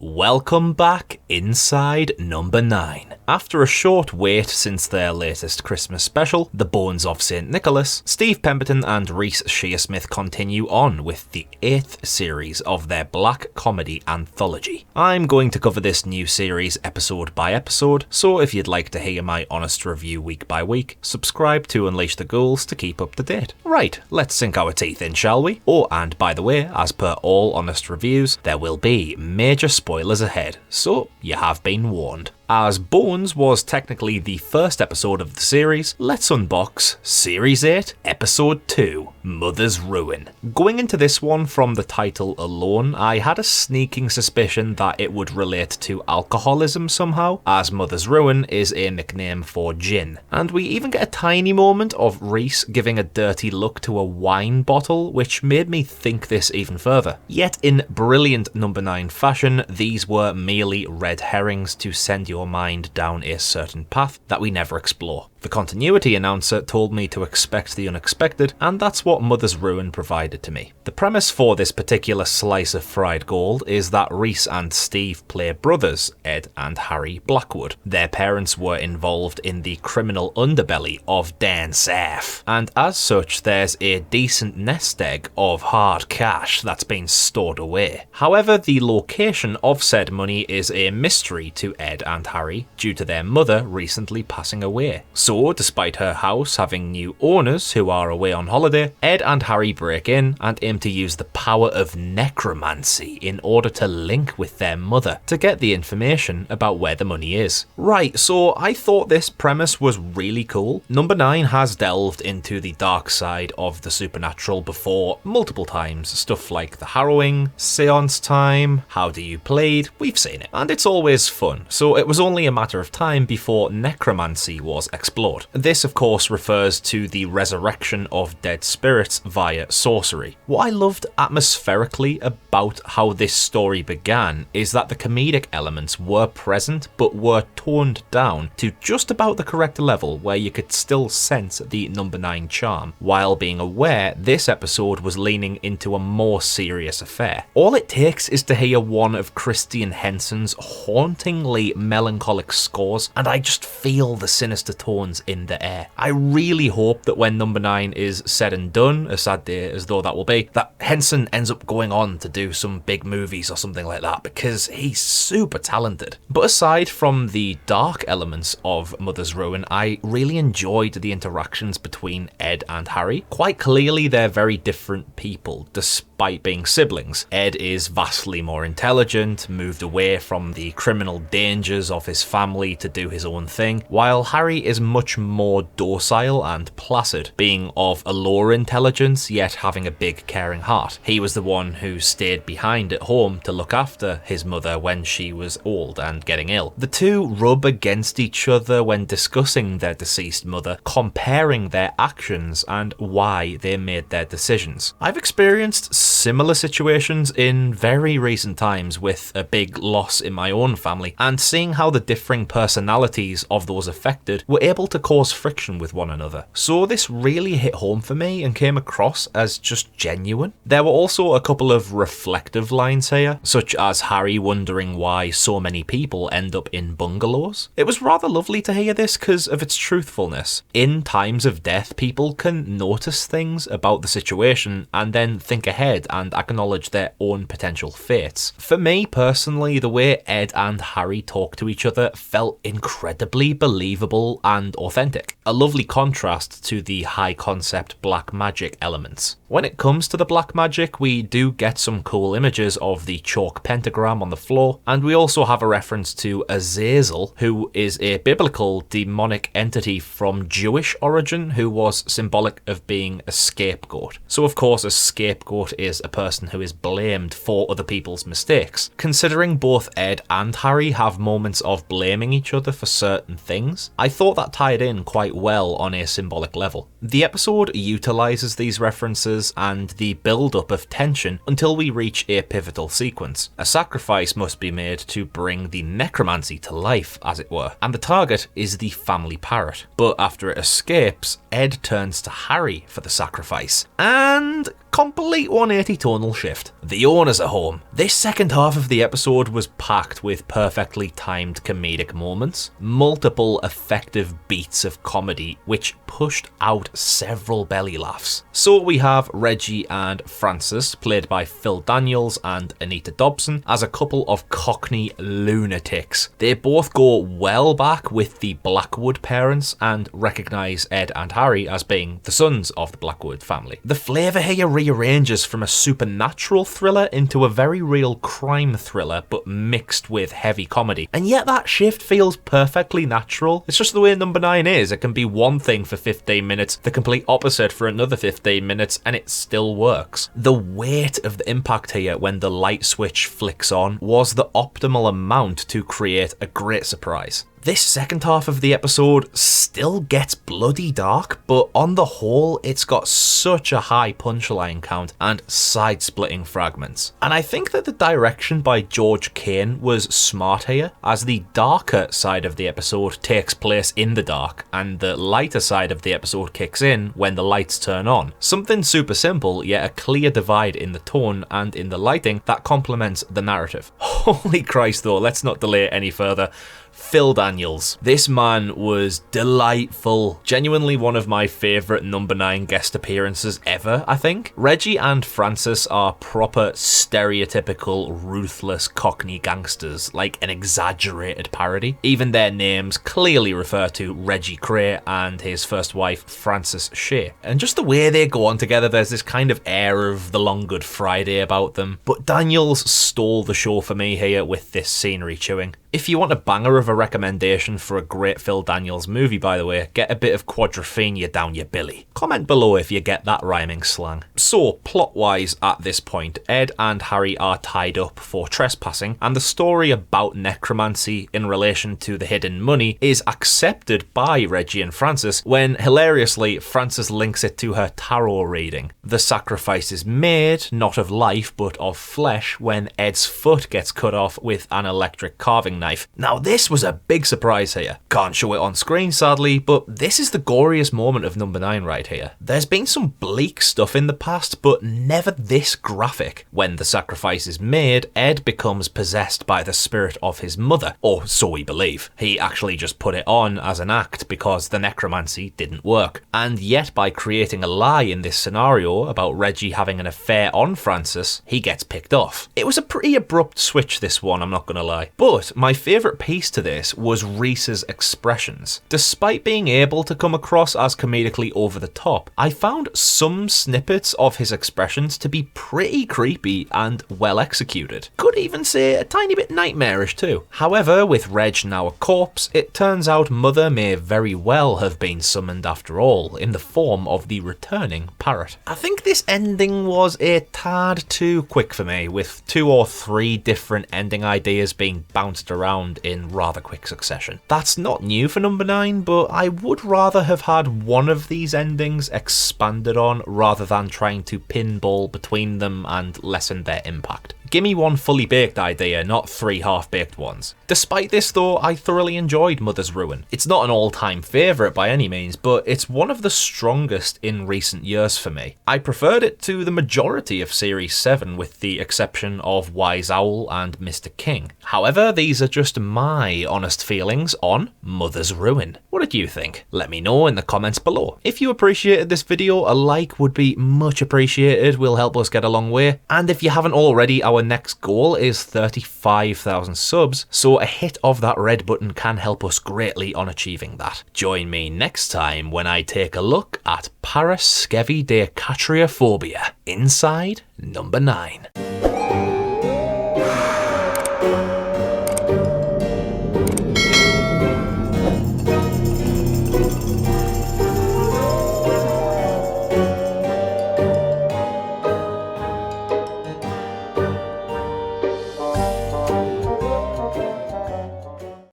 Welcome back inside number 9. After a short wait since their latest Christmas special, The Bones of St. Nicholas, Steve Pemberton and Reece Shearsmith continue on with the 8th series of their black comedy anthology. I'm going to cover this new series episode by episode, so if you'd like to hear my honest review week by week, subscribe to Unleash the Ghouls to keep up to date. Right, let's sink our teeth in, shall we? Oh, and by the way, as per all honest reviews, there will be major spoilers ahead, so you have been warned. As Bones was technically the first episode of the series, let's unbox Series 8, Episode 2, Mother's Ruin. Going into this one from the title alone, I had a sneaking suspicion that it would relate to alcoholism somehow, as Mother's Ruin is a nickname for gin. And we even get a tiny moment of Reece giving a dirty look to a wine bottle, which made me think this even further. Yet in brilliant number 9 fashion, these were merely red herrings to send your mind down a certain path that we never explore. The continuity announcer told me to expect the unexpected, and that's what Mother's Ruin provided to me. The premise for this particular slice of fried gold is that Reece and Steve play brothers, Ed and Harry Blackwood. Their parents were involved in the criminal underbelly of Dan South, and as such there's a decent nest egg of hard cash that's been stored away. However, the location of said money is a mystery to Ed and Harry due to their mother recently passing away. So, despite her house having new owners who are away on holiday, Ed and Harry break in and aim to use the power of necromancy in order to link with their mother to get the information about where the money is. Right, so I thought this premise was really cool. Number 9 has delved into the dark side of the supernatural before multiple times. Stuff like The Harrowing, Seance Time, How Do You Plead, we've seen it. And it's always fun, so it was only a matter of time before necromancy was explored. This, of course, refers to the resurrection of dead spirits via sorcery. What I loved atmospherically about how this story began is that the comedic elements were present but were toned down to just about the correct level where you could still sense the number 9 charm, while being aware this episode was leaning into a more serious affair. All it takes is to hear one of Christian Henson's hauntingly melancholic scores and I just feel the sinister tones in the air. I really hope that when number 9 is said and done, a sad day as though that will be, that Henson ends up going on to do some big movies or something like that, because he's super talented. But aside from the dark elements of Mother's Ruin, I really enjoyed the interactions between Ed and Harry. Quite clearly they're very different people, despite being siblings. Ed is vastly more intelligent, moved away from the criminal dangers of his family to do his own thing, while Harry is much more docile and placid, being of a lower intelligence yet having a big caring heart. He was the one who stayed behind at home to look after his mother when she was old and getting ill. The two rub against each other when discussing their deceased mother, comparing their actions and why they made their decisions. I've experienced similar situations in very recent times with a big loss in my own family, and seeing how the differing personalities of those affected were able to cause friction with one another. So this really hit home for me and came across as just genuine. There were also a couple of reflective lines here, such as Harry wondering why so many people end up in bungalows. It was rather lovely to hear this because of its truthfulness. In times of death, people can notice things about the situation and then think ahead and acknowledge their own potential fates. For me personally, the way Ed and Harry talk to each other felt incredibly believable and authentic. A lovely contrast to the high concept black magic elements. When it comes to the black magic, we do get some cool images of the chalk pentagram on the floor, and we also have a reference to Azazel, who is a biblical demonic entity from Jewish origin who was symbolic of being a scapegoat. So of course a scapegoat is a person who is blamed for other people's mistakes. Considering both Ed and Harry have moments of blaming each other for certain things, I thought that tied in quite well on a symbolic level. The episode utilises these references and the build-up of tension until we reach a pivotal sequence. A sacrifice must be made to bring the necromancy to life, as it were, and the target is the family parrot. But after it escapes, Ed turns to Harry for the sacrifice, and complete 180 tonal shift. The owners are home. This second half of the episode was packed with perfectly timed comedic moments, multiple effective beats of comedy which pushed out several belly laughs. So we have Reggie and Francis, played by Phil Daniels and Anita Dobson, as a couple of Cockney lunatics. They both go well back with the Blackwood parents and recognise Ed and Harry as being the sons of the Blackwood family. The flavour here rearranges from a supernatural thriller into a very real crime thriller, but mixed with heavy comedy. And yet that shift feels perfectly natural. It's just the way Number 9 is. It can be one thing for 15 minutes, the complete opposite for another 15 minutes, and it still works. The weight of the impact here when the light switch flicks on was the optimal amount to create a great surprise. This second half of the episode still gets bloody dark, but on the whole, it's got such a high punchline count and side-splitting fragments. And I think that the direction by George Kane was smart here, as the darker side of the episode takes place in the dark, and the lighter side of the episode kicks in when the lights turn on. Something super simple, yet a clear divide in the tone and in the lighting that complements the narrative. Holy Christ though, let's not delay it any further. Phil Daniels. This man was delightful. Genuinely one of my favourite Number 9 guest appearances ever, I think. Reggie and Francis are proper stereotypical ruthless Cockney gangsters, like an exaggerated parody. Even their names clearly refer to Reggie Cray and his first wife Frances Shea. And just the way they go on together, there's this kind of air of the Long Good Friday about them. But Daniels stole the show for me here with this scenery chewing. If you want a banger of a recommendation for a great Phil Daniels movie, by the way, get a bit of quadrophenia down your billy. Comment below if you get that rhyming slang. So, plot-wise at this point, Ed and Harry are tied up for trespassing, and the story about necromancy in relation to the hidden money is accepted by Reggie and Francis when, hilariously, Francis links it to her tarot reading. The sacrifice is made, not of life, but of flesh, when Ed's foot gets cut off with an electric carving knife. Now this was a big surprise here. Can't show it on screen sadly, but this is the goriest moment of Number 9 right here. There's been some bleak stuff in the past, but never this graphic. When the sacrifice is made, Ed becomes possessed by the spirit of his mother, or so we believe. He actually just put it on as an act because the necromancy didn't work. And yet by creating a lie in this scenario about Reggie having an affair on Francis, he gets picked off. It was a pretty abrupt switch, this one, I'm not gonna lie. But my favourite piece to this was Reece's expressions. Despite being able to come across as comedically over the top, I found some snippets of his expressions to be pretty creepy and well executed. Could even say a tiny bit nightmarish too. However, with Reg now a corpse, it turns out Mother may very well have been summoned after all, in the form of the returning parrot. I think this ending was a tad too quick for me, with 2 or 3 different ending ideas being bounced around in rather quick succession. That's not new for Number 9, but I would rather have had one of these endings expanded on rather than trying to pinball between them and lessen their impact. Gimme one fully baked idea, not 3 half-baked ones. Despite this though, I thoroughly enjoyed Mother's Ruin. It's not an all-time favourite by any means, but it's one of the strongest in recent years for me. I preferred it to the majority of Series 7 with the exception of Wise Owl and Mr. King. However, these are just my honest feelings on Mother's Ruin. What did you think? Let me know in the comments below. If you appreciated this video, a like would be much appreciated, will help us get a long way. And if you haven't already, our next goal is 35,000 subs, so a hit of that red button can help us greatly on achieving that. Join me next time when I take a look at Paraskevidecatriophobia inside Number 9.